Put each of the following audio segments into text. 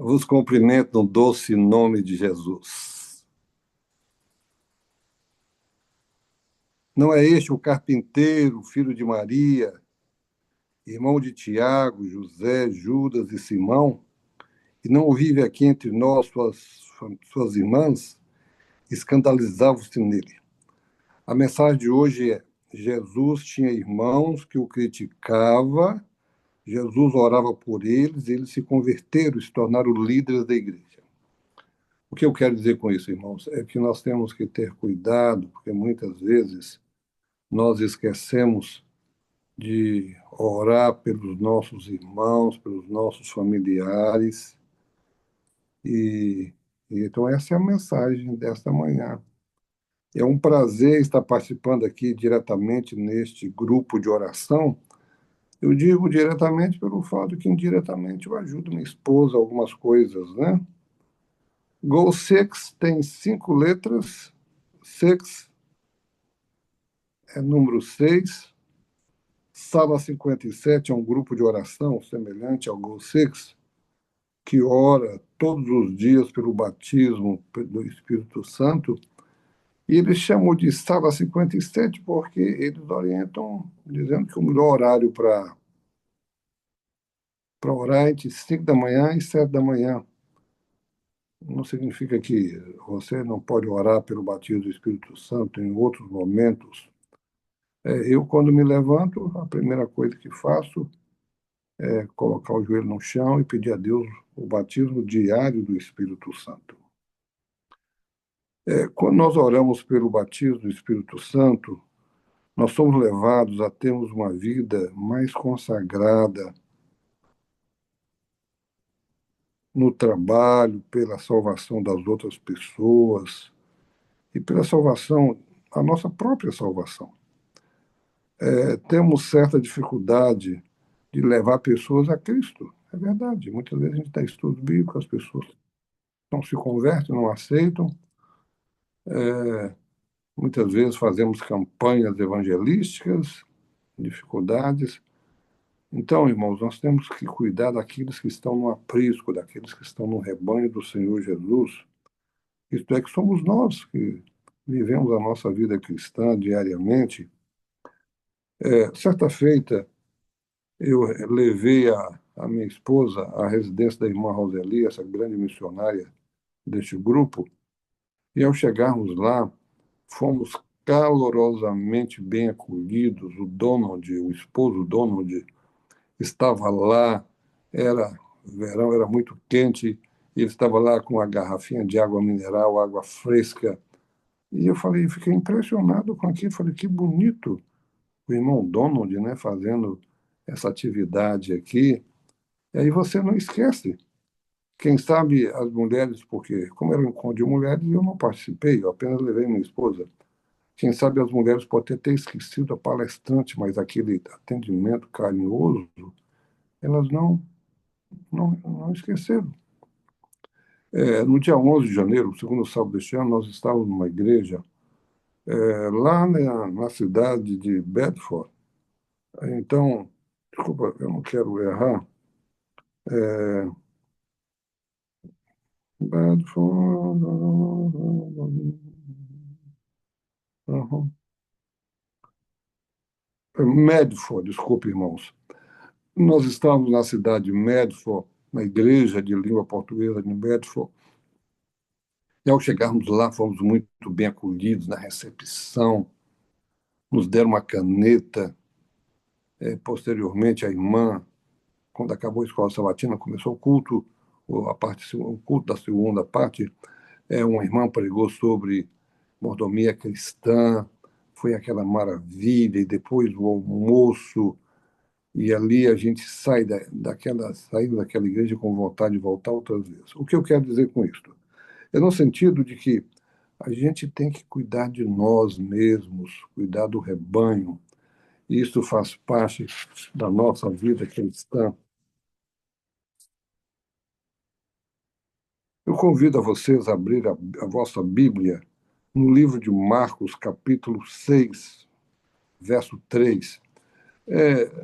Vos cumprimento no doce nome de Jesus. Não é este o carpinteiro, filho de Maria, irmão de Tiago, José, Judas e Simão, e não vive aqui entre nós suas irmãs? Escandalizavam-se nele. A mensagem de hoje é: Jesus tinha irmãos que o criticavam, Jesus orava por eles, e eles se converteram e se tornaram líderes da igreja. O que eu quero dizer com isso, irmãos, é que nós temos que ter cuidado, porque muitas vezes nós esquecemos de orar pelos nossos irmãos, pelos nossos familiares. E então essa é a mensagem desta manhã. É um prazer estar participando aqui diretamente neste grupo de oração. Eu digo diretamente pelo fato que indiretamente eu ajudo minha esposa a algumas coisas, né? Goal Six tem 5 letras. Six é número 6. Sala 57 é um grupo de oração semelhante ao Goal Six, que ora todos os dias pelo batismo do Espírito Santo. E eles chamam de Sala 57 porque eles orientam, dizendo que o melhor horário para orar é entre 5 da manhã e 7 da manhã. Não significa que você não pode orar pelo batismo do Espírito Santo em outros momentos. Eu, quando me levanto, a primeira coisa que faço é colocar o joelho no chão e pedir a Deus o batismo diário do Espírito Santo. Quando nós oramos pelo batismo do Espírito Santo, nós somos levados a termos uma vida mais consagrada no trabalho, pela salvação das outras pessoas e pela salvação, a nossa própria salvação. Temos certa dificuldade de levar pessoas a Cristo. É verdade. Muitas vezes a gente dá estudo bíblico, as pessoas não se convertem, não aceitam. Muitas vezes fazemos campanhas evangelísticas, dificuldades. Então, irmãos, nós temos que cuidar daqueles que estão no aprisco, daqueles que estão no rebanho do Senhor Jesus. Isto é, que somos nós que vivemos a nossa vida cristã diariamente. Certa feita, eu levei a minha esposa à residência da irmã Roseli, essa grande missionária deste grupo, e ao chegarmos lá, fomos calorosamente bem acolhidos. O Donald, o esposo Donald, estava lá, era verão, era muito quente, e ele estava lá com uma garrafinha de água mineral, água fresca. E eu falei, fiquei impressionado com aquilo, falei, que bonito o irmão Donald, né, fazendo essa atividade aqui. E aí você não esquece. Quem sabe as mulheres, porque como era um encontro de mulheres, eu não participei, eu apenas levei minha esposa. Quem sabe as mulheres podem ter esquecido a palestrante, mas aquele atendimento carinhoso, elas não esqueceram. No dia 11 de janeiro, segundo sábado deste ano, nós estávamos numa igreja lá na cidade de Bedford. Então, desculpa, eu não quero errar. Bedford. Uhum. Medford, desculpe, irmãos. Nós estávamos na cidade de Medford, na igreja de língua portuguesa de Medford, e ao chegarmos lá, fomos muito bem acolhidos na recepção, nos deram uma caneta. Posteriormente, a irmã, quando acabou a escola sabatina, começou o culto, o culto da segunda parte, uma irmã pregou sobre mordomia cristã, foi aquela maravilha, e depois o almoço, e ali a gente saindo daquela igreja com vontade de voltar outras vezes. O que eu quero dizer com isso? É no sentido de que a gente tem que cuidar de nós mesmos, cuidar do rebanho. Isso faz parte da nossa vida cristã. Eu convido a vocês a abrir a vossa Bíblia no livro de Marcos, capítulo 6, verso 3.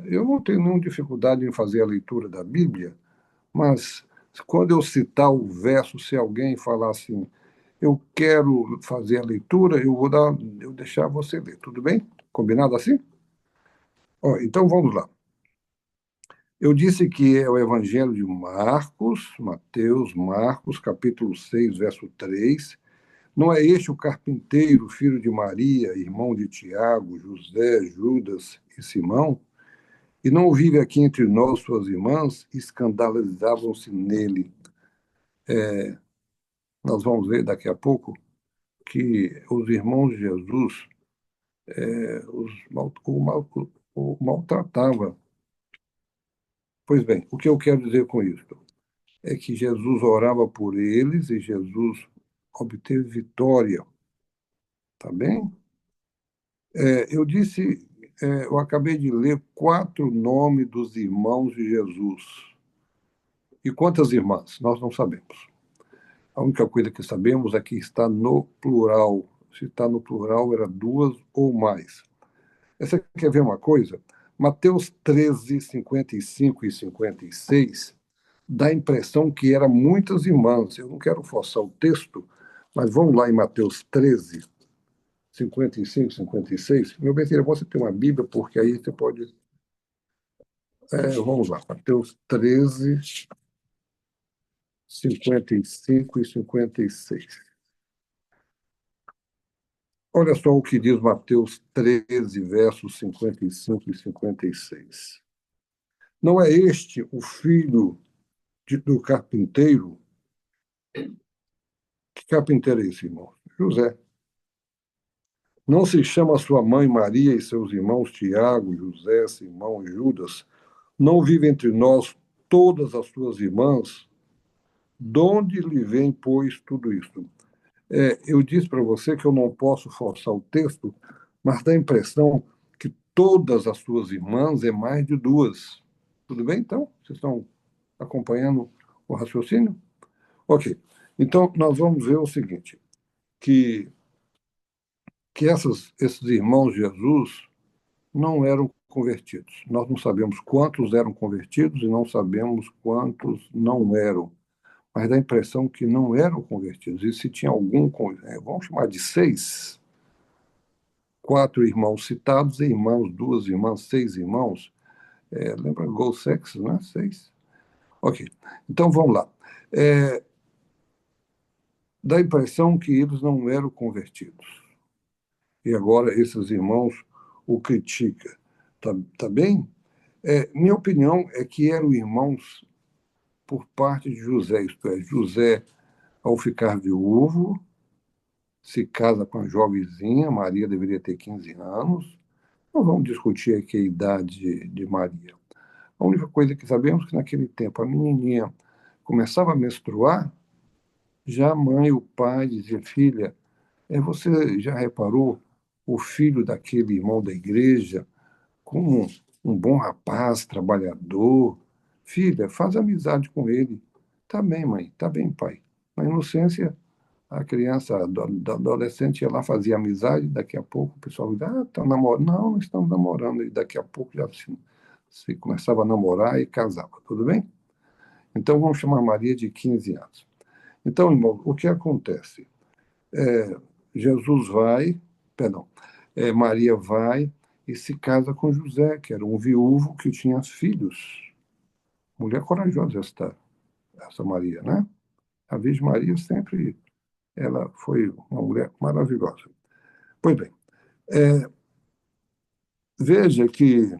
Eu não tenho nenhuma dificuldade em fazer a leitura da Bíblia, mas Quando eu citar o verso, se alguém falar assim, eu quero fazer a leitura, eu deixar você ler, tudo bem? Combinado assim? Ó, então vamos lá. Eu disse que é o Evangelho de Marcos, Mateus, Marcos, capítulo 6, verso 3. Não é este o carpinteiro, filho de Maria, irmão de Tiago, José, Judas e Simão? E não vive aqui entre nós suas irmãs? Escandalizavam-se nele. Nós vamos ver daqui a pouco que os irmãos de Jesus o maltratava. Pois bem, o que eu quero dizer com isso? É que Jesus orava por eles e Jesus obteve vitória, tá bem? Eu acabei de ler 4 nomes dos irmãos de Jesus. E quantas irmãs? Nós não sabemos. A única coisa que sabemos é que está no plural. Se está no plural, era 2 ou mais. Você quer ver uma coisa? Mateus 13, 55 e 56 dá a impressão que eram muitas irmãs. Eu não quero forçar o texto, mas vamos lá em Mateus 13, 55, 56. Meu bem, seria bom você ter uma Bíblia, porque aí você pode. Vamos lá, Mateus 13, 55 e 56. Olha só o que diz Mateus 13, versos 55 e 56. Não é este o filho do carpinteiro? Que carpinteiro é esse, irmão? José. Não se chama sua mãe Maria e seus irmãos Tiago, José, Simão e Judas? Não vive entre nós todas as suas irmãs? De onde lhe vem, pois, tudo isso? Eu disse para você que eu não posso forçar o texto, mas dá a impressão que todas as suas irmãs é mais de 2. Tudo bem, então? Vocês estão acompanhando o raciocínio? Ok. Então, nós vamos ver o seguinte, que, esses irmãos de Jesus não eram convertidos. Nós não sabemos quantos eram convertidos e não sabemos quantos não eram. Mas dá a impressão que não eram convertidos. E se tinha algum, vamos chamar de 6, 4 irmãos citados, e irmãos, 2 irmãs, 6 irmãos. Lembra Gol Sex, né? 6. Ok. Então vamos lá. Dá a impressão que eles não eram convertidos. E agora esses irmãos o criticam. Tá bem? Minha opinião é que eram irmãos por parte de José, isto é, José, ao ficar viúvo, se casa com a jovenzinha, Maria deveria ter 15 anos. Não vamos discutir aqui a idade de Maria. A única coisa que sabemos é que naquele tempo a menininha começava a menstruar, já a mãe e o pai diziam, filha, você já reparou o filho daquele irmão da igreja como um bom rapaz, trabalhador? Filha, faz amizade com ele. Tá bem, mãe, tá bem, pai. Na inocência, a criança, a adolescente ia lá, fazia amizade, daqui a pouco o pessoal dizia, estão namorando. Não, não estamos namorando. E daqui a pouco já se começava a namorar e casava, tudo bem? Então vamos chamar Maria de 15 anos. Então, irmão, o que acontece? Jesus vai, perdão, Maria vai e se casa com José, que era um viúvo que tinha filhos. Mulher corajosa essa Maria, né? A Virgem Maria sempre, ela foi uma mulher maravilhosa. Pois bem, veja que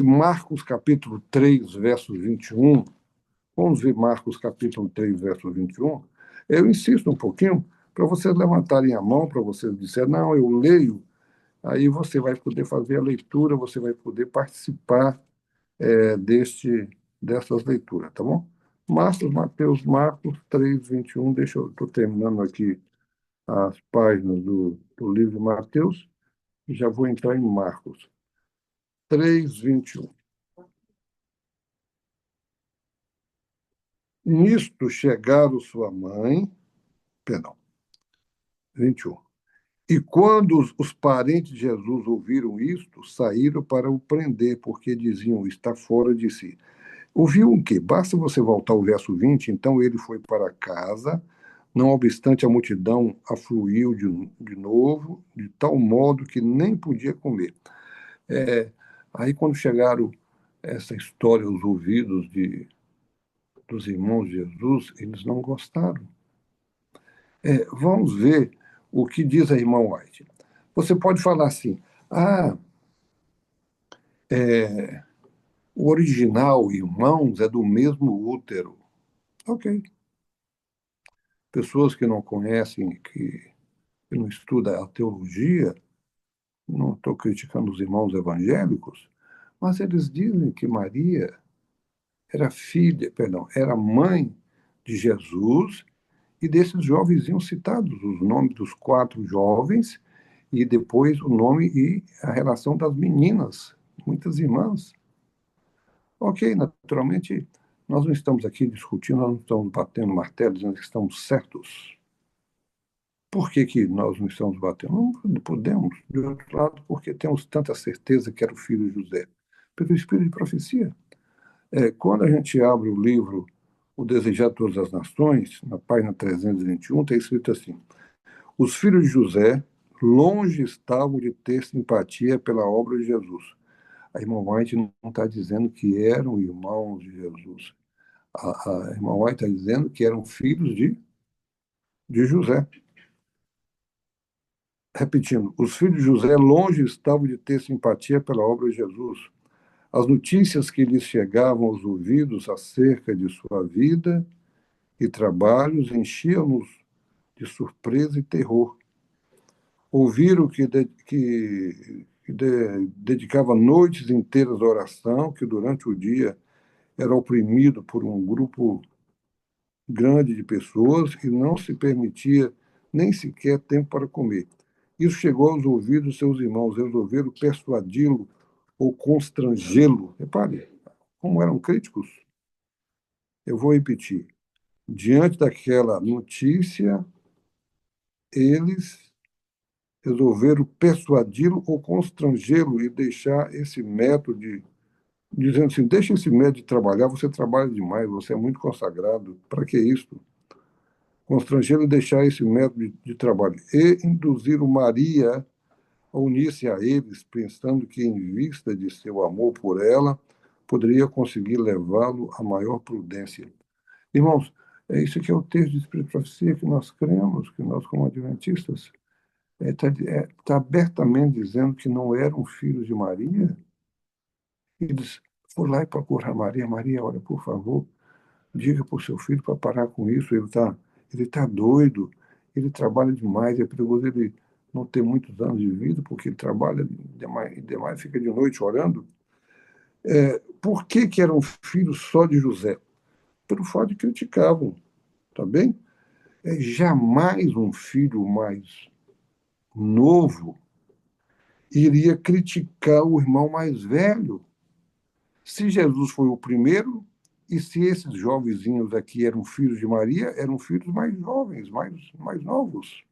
Marcos capítulo 3, versos 21, vamos ver Marcos capítulo 3, verso 21, eu insisto um pouquinho para vocês levantarem a mão, para vocês disserem, não, eu leio, aí você vai poder fazer a leitura, você vai poder participar dessas leituras, tá bom? Marcos 3, 21, estou terminando aqui as páginas do livro de Mateus, e já vou entrar em Marcos 3, 21. Nisto chegaram sua mãe, perdão, 21. E quando os parentes de Jesus ouviram isto, saíram para o prender, porque diziam, está fora de si. Ouviu o quê? Basta você voltar ao verso 20. Então ele foi para casa, não obstante a multidão afluiu de novo, de tal modo que nem podia comer. É, aí, quando chegaram essa história aos ouvidos dos irmãos de Jesus, eles não gostaram. Vamos ver o que diz a irmã White. Você pode falar assim: ah, o original, irmãos, é do mesmo útero. Ok. Pessoas que não conhecem, que não estudam a teologia, não estou criticando os irmãos evangélicos, mas eles dizem que Maria era filha, perdão, era mãe de Jesus e desses jovenzinhos citados, os nomes dos 4 jovens e depois o nome e a relação das meninas, muitas irmãs. Ok, naturalmente, nós não estamos aqui discutindo, nós não estamos batendo martelo, dizendo que estamos certos. Por que, que nós não estamos batendo? Não podemos. De outro lado, porque temos tanta certeza que era o filho de José. Pelo espírito de profecia. Quando a gente abre o livro O Desejar de Todas as Nações, na página 321, está escrito assim: os filhos de José longe estavam de ter simpatia pela obra de Jesus. A irmã White não está dizendo que eram irmãos de Jesus. A irmã White está dizendo que eram filhos de José. Repetindo, os filhos de José longe estavam de ter simpatia pela obra de Jesus. As notícias que lhes chegavam aos ouvidos acerca de sua vida e trabalhos enchiam-nos de surpresa e terror. Ouviram que dedicava noites inteiras à oração, que durante o dia era oprimido por um grupo grande de pessoas e não se permitia nem sequer tempo para comer. Isso chegou aos ouvidos de seus irmãos, resolveram persuadi-lo ou constrangê-lo. Repare, como eram críticos. Eu vou repetir. Diante daquela notícia, eles resolveram persuadi-lo ou constrangê-lo e deixar esse método dizendo assim, deixa esse método de trabalhar, você trabalha demais, você é muito consagrado, para que isso? Constrangê-lo e deixar esse método de trabalho. E induziram Maria a unir-se a eles, pensando que, em vista de seu amor por ela, poderia conseguir levá-lo a maior prudência. Irmãos, é isso que é o texto de Espírito de Profecia que nós cremos, que nós, como adventistas, tá abertamente dizendo que não eram filhos de Maria. Eles foram lá e procuraram Maria. Maria, olha, por favor, diga para o seu filho para parar com isso. Ele tá doido, ele trabalha demais, é perigoso ele não ter muitos anos de vida, porque ele trabalha demais, fica de noite orando. Por que, que eram filhos só de José? Pelo fato de que criticavam, tá bem? Jamais um filho mais novo iria criticar o irmão mais velho. Se Jesus foi o primeiro, e se esses jovenzinhos aqui eram filhos de Maria, eram filhos mais jovens, mais novos.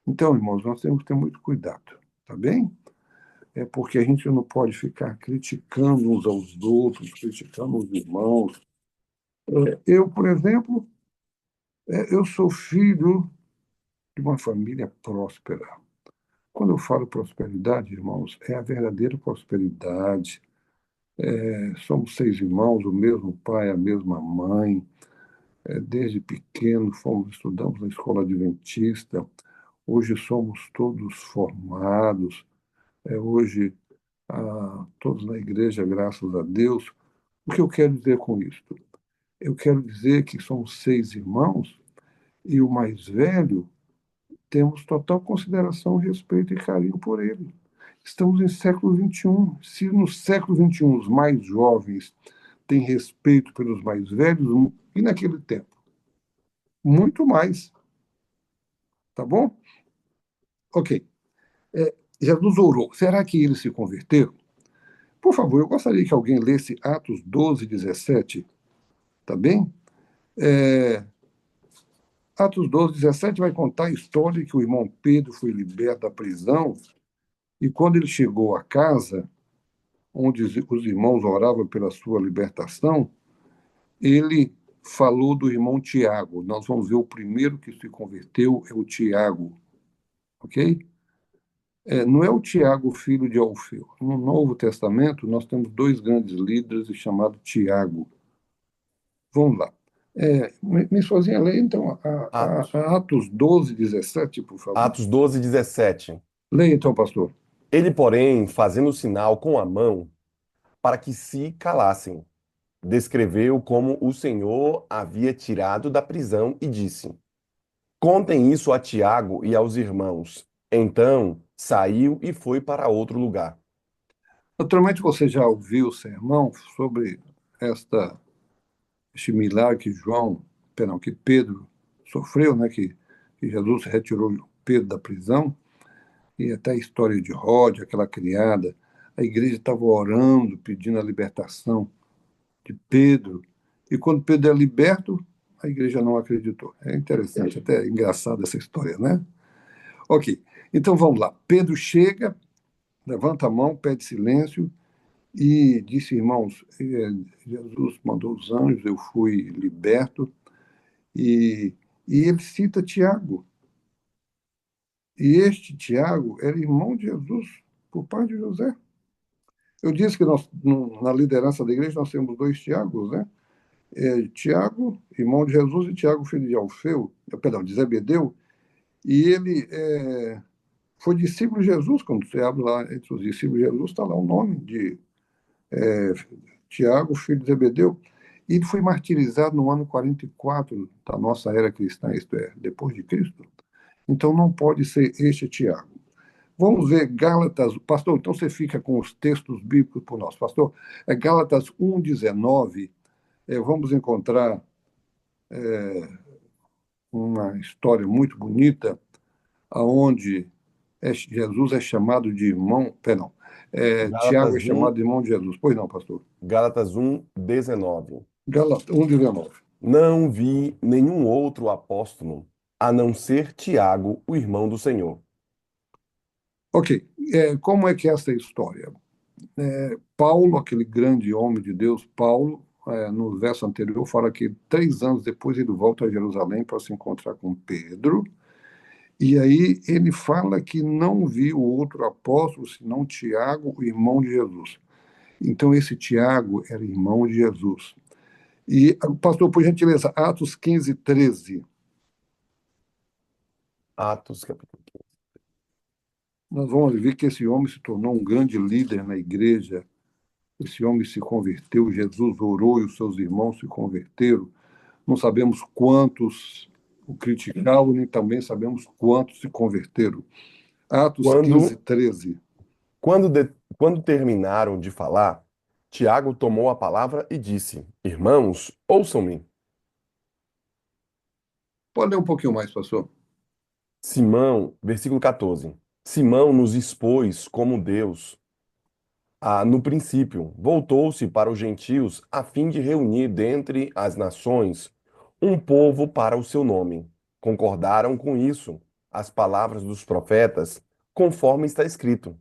Então, irmãos, nós temos que ter muito cuidado, tá bem? Porque a gente não pode ficar criticando uns aos outros, criticando os irmãos. Eu, por exemplo, eu sou filho de uma família próspera. Quando eu falo prosperidade, irmãos, é a verdadeira prosperidade. Somos 6 irmãos, o mesmo pai, a mesma mãe. Desde pequeno estudamos na escola adventista. Hoje somos todos formados. Hoje, todos na igreja, graças a Deus. O que eu quero dizer com isso? Eu quero dizer que somos 6 irmãos e o mais velho temos total consideração, respeito e carinho por ele. Estamos em século XXI. Se no século XXI os mais jovens têm respeito pelos mais velhos, e naquele tempo? Muito mais, tá bom? Ok. Jesus orou. Será que eles se converteram? Por favor, eu gostaria que alguém lesse Atos 12, 17, tá bem? Atos 12, 17 vai contar a história que o irmão Pedro foi liberto da prisão e quando ele chegou à casa, onde os irmãos oravam pela sua libertação, ele falou do irmão Tiago. Nós vamos ver o primeiro que se converteu é o Tiago, ok? Não é o Tiago, filho de Alfeu. No Novo Testamento, nós temos dois grandes líderes chamados Tiago. Vamos lá. Me sozinha ler, então, Atos, Atos 12, 17, por favor. Atos 12, 17. Leia, então, pastor. Ele, porém, fazendo sinal com a mão para que se calassem, descreveu como o Senhor havia tirado da prisão e disse: Contem isso a Tiago e aos irmãos. Então saiu e foi para outro lugar. Naturalmente, você já ouviu o sermão sobre este milagre que perdão, que Pedro sofreu, né? Que Jesus retirou Pedro da prisão, e até a história de Rode, aquela criada. A igreja estava orando, pedindo a libertação de Pedro, e quando Pedro é liberto, a igreja não acreditou. É interessante, até engraçado essa história, né? Ok, então vamos lá. Pedro chega, levanta a mão, pede silêncio e disse, irmãos, Jesus mandou os anjos, eu fui liberto, e, e ele cita Tiago. E este Tiago era irmão de Jesus, por pai de José. Eu disse que nós, na liderança da igreja, nós temos dois Tiagos, né? Tiago, irmão de Jesus, e Tiago, filho de Alfeu, perdão, de Zebedeu, e ele foi discípulo de Jesus. Quando você abre lá entre os discípulos de Jesus, está lá o nome de Tiago, filho de Zebedeu, e ele foi martirizado no ano 44 da nossa era cristã, isto é, depois de Cristo. Então não pode ser este Tiago. Vamos ver Gálatas, pastor, então você fica com os textos bíblicos por nós, pastor. Gálatas 1:19, vamos encontrar uma história muito bonita, aonde Jesus é chamado de irmão, perdão, Tiago é Gálatas chamado um, de irmão de Jesus. Pois não, pastor. Gálatas 1, 19. Gálatas 1:19. Não vi nenhum outro apóstolo a não ser Tiago, o irmão do Senhor. Ok, como é que é essa história? Paulo, aquele grande homem de Deus, Paulo, no verso anterior, fala que 3 anos depois ele volta a Jerusalém para se encontrar com Pedro, e aí ele fala que não viu outro apóstolo senão Tiago, o irmão de Jesus. Então esse Tiago era irmão de Jesus. E, pastor, por gentileza, Atos 15, 13. Atos, capítulo 15. Nós vamos ver que esse homem se tornou um grande líder na igreja. Esse homem se converteu, Jesus orou e os seus irmãos se converteram. Não sabemos quantos o criticavam, nem também sabemos quantos se converteram. Atos 15, Quando, 13. quando terminaram de falar, Tiago tomou a palavra e disse: Irmãos, ouçam-me. Pode ler um pouquinho mais, pastor? Simão, versículo 14. Simão nos expôs como Deus. No princípio, voltou-se para os gentios a fim de reunir dentre as nações um povo para o seu nome. Concordaram com isso as palavras dos profetas, conforme está escrito.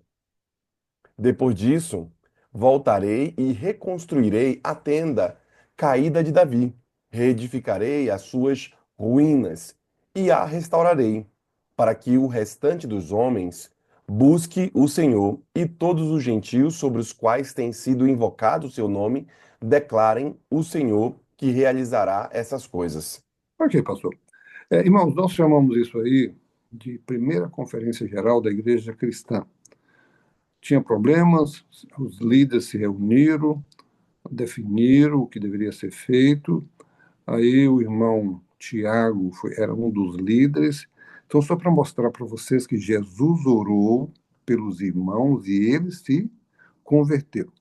Depois disso, voltarei e reconstruirei a tenda caída de Davi, reedificarei as suas ruínas e a restaurarei, para que o restante dos homens busque o Senhor e todos os gentios sobre os quais tem sido invocado o seu nome declarem o Senhor que realizará essas coisas. Ok, pastor. Irmãos, nós chamamos isso aí de primeira conferência geral da igreja cristã. Tinha problemas, os líderes se reuniram, definiram o que deveria ser feito. Aí o irmão Tiago era um dos líderes. Então, só para mostrar para vocês que Jesus orou pelos irmãos e eles se converteram.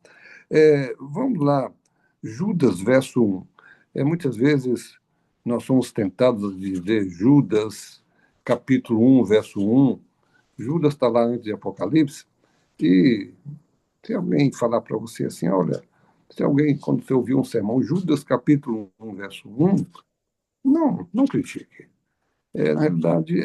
Vamos lá, Judas, verso 1. Muitas vezes nós somos tentados a dizer Judas, capítulo 1, verso 1. Judas está lá antes de Apocalipse, e se alguém falar para você assim, olha, se alguém, quando você ouvir um sermão, Judas capítulo 1, verso 1, não critique. Na realidade,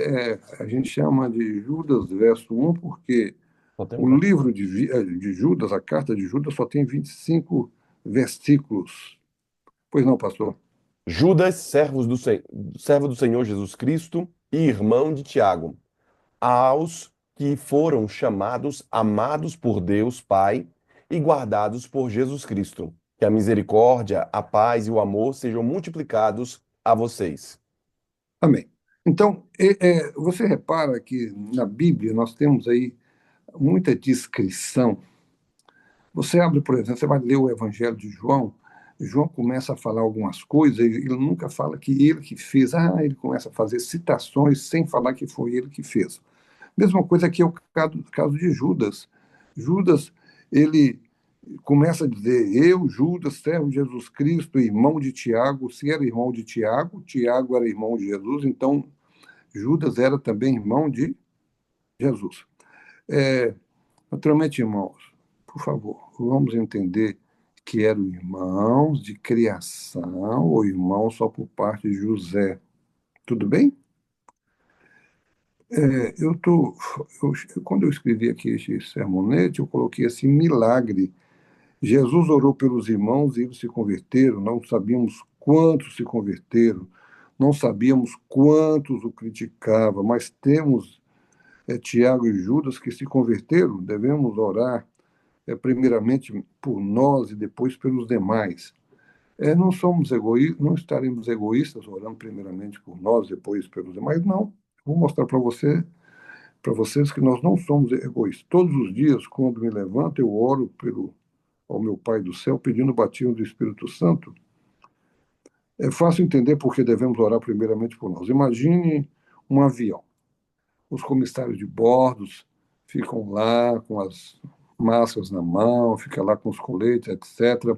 a gente chama de Judas verso 1 porque Só tem um O capítulo. livro de Judas, a carta de Judas, só tem 25 versículos. Pois não, pastor? Judas, servo do Senhor Jesus Cristo e irmão de Tiago, aos que foram chamados, amados por Deus Pai e guardados por Jesus Cristo. Que a misericórdia, a paz e o amor sejam multiplicados a vocês. Amém. Então, você repara que na Bíblia nós temos aí muita descrição. Você abre, por exemplo, você vai ler o Evangelho de João, João começa a falar algumas coisas, ele nunca fala que ele que fez. Ele começa a fazer citações sem falar que foi ele que fez. Mesma coisa que é o caso de Judas. Judas, ele começa a dizer, eu, Judas, servo de Jesus Cristo, irmão de Tiago. Se era irmão de Tiago, Tiago era irmão de Jesus, então Judas era também irmão de Jesus. É, Naturalmente, irmãos, por favor, vamos entender que eram irmãos de criação ou irmãos só por parte de José. Tudo bem? Eu tô, quando eu escrevi aqui este sermonete, eu coloquei assim, milagre. Jesus orou pelos irmãos e eles se converteram. Não sabíamos quantos se converteram, não sabíamos quantos o criticavam, mas temos Tiago e Judas que se converteram. Devemos orar primeiramente por nós e depois pelos demais. Não somos egoístas, não estaremos egoístas orando primeiramente por nós, depois pelos demais, não. Vou mostrar para vocês que nós não somos egoístas. Todos os dias, quando me levanto, eu oro ao meu Pai do céu, pedindo o batismo do Espírito Santo. É fácil entender porque devemos orar primeiramente por nós. Imagine um avião. Os comissários de bordos ficam lá com as máscaras na mão, fica lá com os coletes, etc.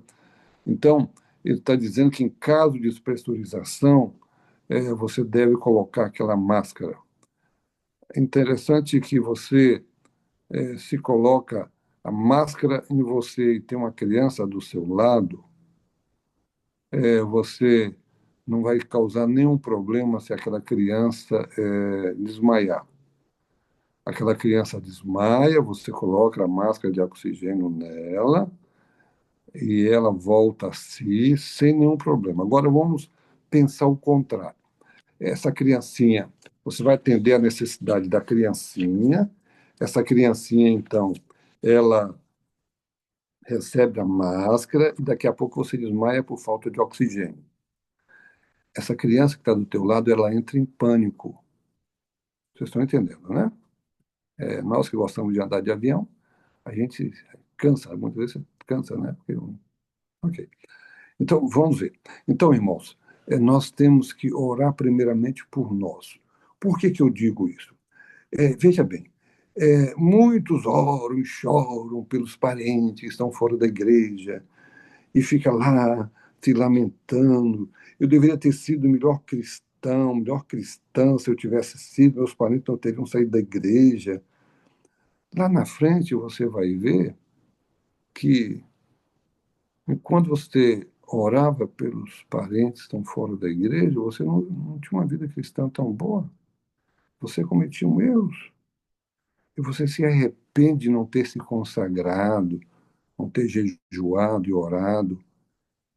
Então, ele está dizendo que em caso de despressurização, você deve colocar aquela máscara. É interessante que você se coloca a máscara em você e tem uma criança do seu lado, você não vai causar nenhum problema se aquela criança desmaiar. Aquela criança desmaia, você coloca a máscara de oxigênio nela e ela volta a si sem nenhum problema. Agora vamos pensar o contrário. Essa criancinha, você vai atender a necessidade da criancinha. Essa criancinha, então, ela recebe a máscara e daqui a pouco você desmaia por falta de oxigênio. Essa criança que está do teu lado, ela entra em pânico. Vocês estão entendendo, né? Nós que gostamos de andar de avião, a gente cansa, muitas vezes você cansa, né? Ok. Então, vamos ver. Então, irmãos, nós temos que orar primeiramente por nós. Por que que eu digo isso? Veja bem, muitos oram e choram pelos parentes que estão fora da igreja e fica lá se lamentando. Eu deveria ter sido melhor cristão, melhor cristã se eu tivesse sido, meus parentes não teriam saído da igreja. Lá na frente você vai ver que enquanto você orava pelos parentes que estão fora da igreja, você não tinha uma vida cristã tão boa. Você cometia erros. E você se arrepende de não ter se consagrado, não ter jejuado e orado.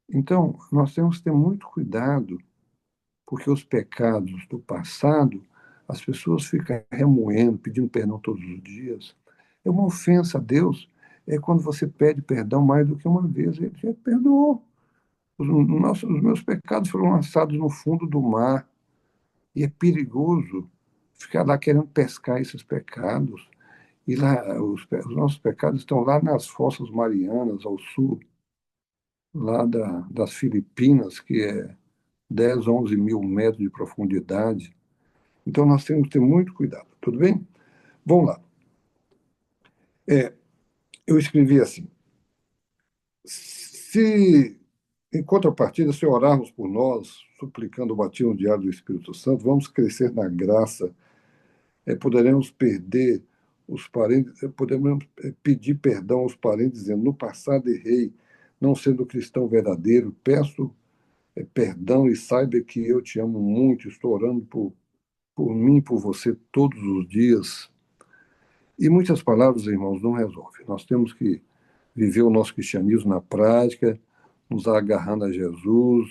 Então, nós temos que ter muito cuidado, porque os pecados do passado, as pessoas ficam remoendo, pedindo perdão todos os dias. É uma ofensa a Deus. É quando você pede perdão mais do que uma vez, ele já perdoou. Os meus pecados foram lançados no fundo do mar. E é perigoso ficar lá querendo pescar esses pecados. E lá, os nossos pecados estão lá nas Fossas Marianas, ao sul, lá das Filipinas, que é 10, 11 mil metros de profundidade. Então nós temos que ter muito cuidado, tudo bem? Vamos lá. Eu escrevi assim: se, em contrapartida, se orarmos por nós, suplicando o batismo diário do Espírito Santo, vamos crescer na graça, poderemos perder os parentes, podemos pedir perdão aos parentes, dizendo: no passado errei, não sendo cristão verdadeiro, peço perdão e saiba que eu te amo muito, estou orando por mim e por você todos os dias. E muitas palavras, irmãos, não resolvem. Nós temos que viver o nosso cristianismo na prática, nos agarrando a Jesus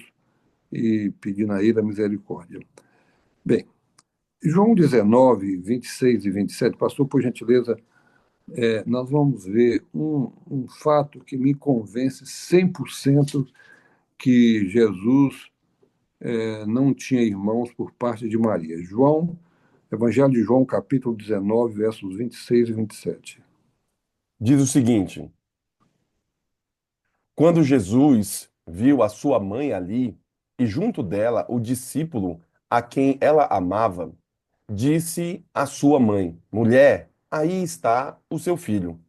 e pedindo a Ele a misericórdia. Bem, João 19, 26 e 27, pastor, por gentileza, nós vamos ver um fato que me convence 100% que Jesus não tinha irmãos por parte de Maria. Evangelho de João, capítulo 19, versos 26 e 27. Diz o seguinte: quando Jesus viu a sua mãe ali e junto dela o discípulo a quem ela amava, disse à sua mãe: Mulher, aí está o seu filho.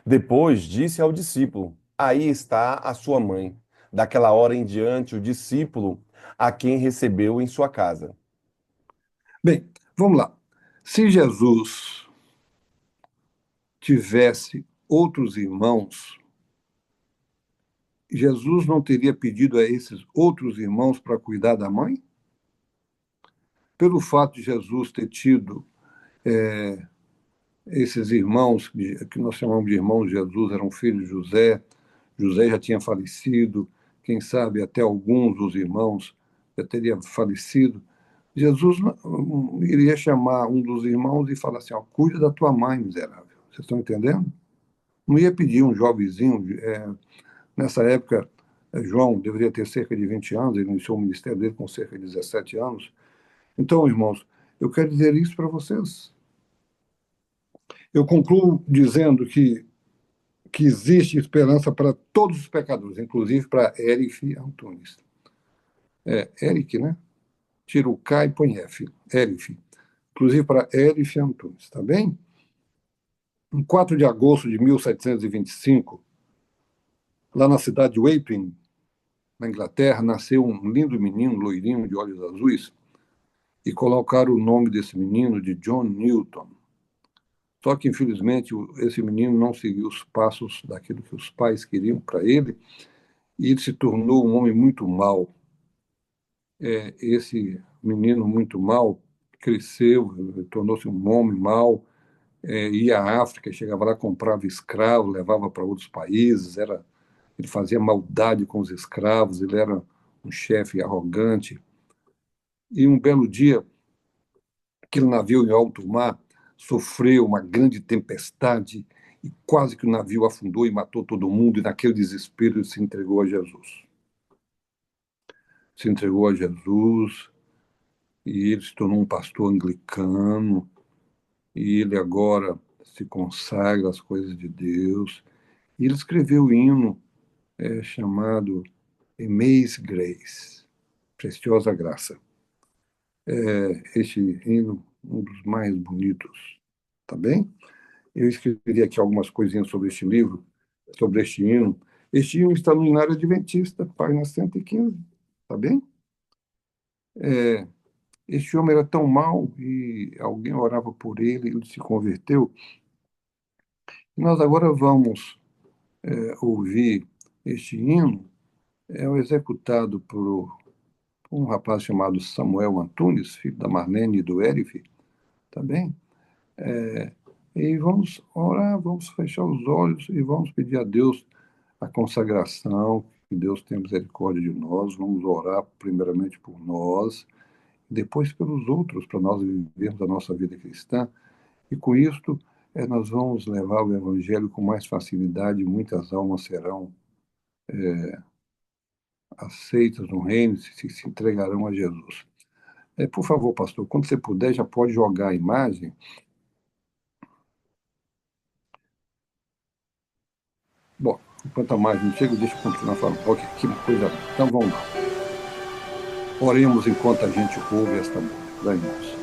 Depois disse ao discípulo: Aí está a sua mãe. Daquela hora em diante, o discípulo a quem recebeu em sua casa. Bem, vamos lá. Se Jesus tivesse outros irmãos, Jesus não teria pedido a esses outros irmãos para cuidar da mãe? Pelo fato de Jesus ter tido esses irmãos, que nós chamamos de irmãos de Jesus, eram filhos de José, José já tinha falecido, quem sabe até alguns dos irmãos já teria falecido. Jesus iria chamar um dos irmãos e falar assim: ó, cuida da tua mãe, miserável. Vocês estão entendendo? Não ia pedir um jovenzinho. Nessa época, João deveria ter cerca de 20 anos, ele iniciou o ministério dele com cerca de 17 anos. Então, irmãos, eu quero dizer isso para vocês. Eu concluo dizendo que existe esperança para todos os pecadores, inclusive para Erif Antunes. Eric, né? Tira o K e põe F. Erif. Inclusive para Erif Antunes, tá bem? Em 4 de agosto de 1725, lá na cidade de Wapping, na Inglaterra, nasceu um lindo menino, loirinho, de olhos azuis, e colocaram o nome desse menino de John Newton. Só que, infelizmente, esse menino não seguiu os passos daquilo que os pais queriam para ele, e ele se tornou um homem muito mau. Esse menino muito mau cresceu, tornou-se um homem mau, ia à África, chegava lá, comprava escravos, levava para outros países, ele fazia maldade com os escravos, ele era um chefe arrogante. E um belo dia, aquele navio em alto mar sofreu uma grande tempestade e quase que o navio afundou e matou todo mundo, e naquele desespero ele se entregou a Jesus. Se entregou a Jesus e ele se tornou um pastor anglicano, e ele agora se consagra às coisas de Deus. E ele escreveu um hino chamado Amazing Grace, Preciosa Graça. Este hino, um dos mais bonitos, tá bem? Eu escrevi aqui algumas coisinhas sobre este livro, sobre este hino. Este hino está no Hinário Adventista, página 115, tá bem? Este homem era tão mau e alguém orava por ele, ele se converteu. E nós agora vamos ouvir este hino, executado por um rapaz chamado Samuel Antunes, filho da Marlene e do Erif, tá bem? E vamos orar, vamos fechar os olhos e vamos pedir a Deus a consagração, que Deus tenha misericórdia de nós. Vamos orar primeiramente por nós, depois pelos outros, para nós vivermos a nossa vida cristã. E com isto, nós vamos levar o Evangelho com mais facilidade e muitas almas serão aceitas no reino, se entregarão a Jesus. Por favor, pastor, quando você puder, já pode jogar a imagem. Bom, enquanto a imagem não chega, deixa eu continuar falando. Ok, que coisa. Então vamos lá. Oremos enquanto a gente ouve esta música. Irmãos.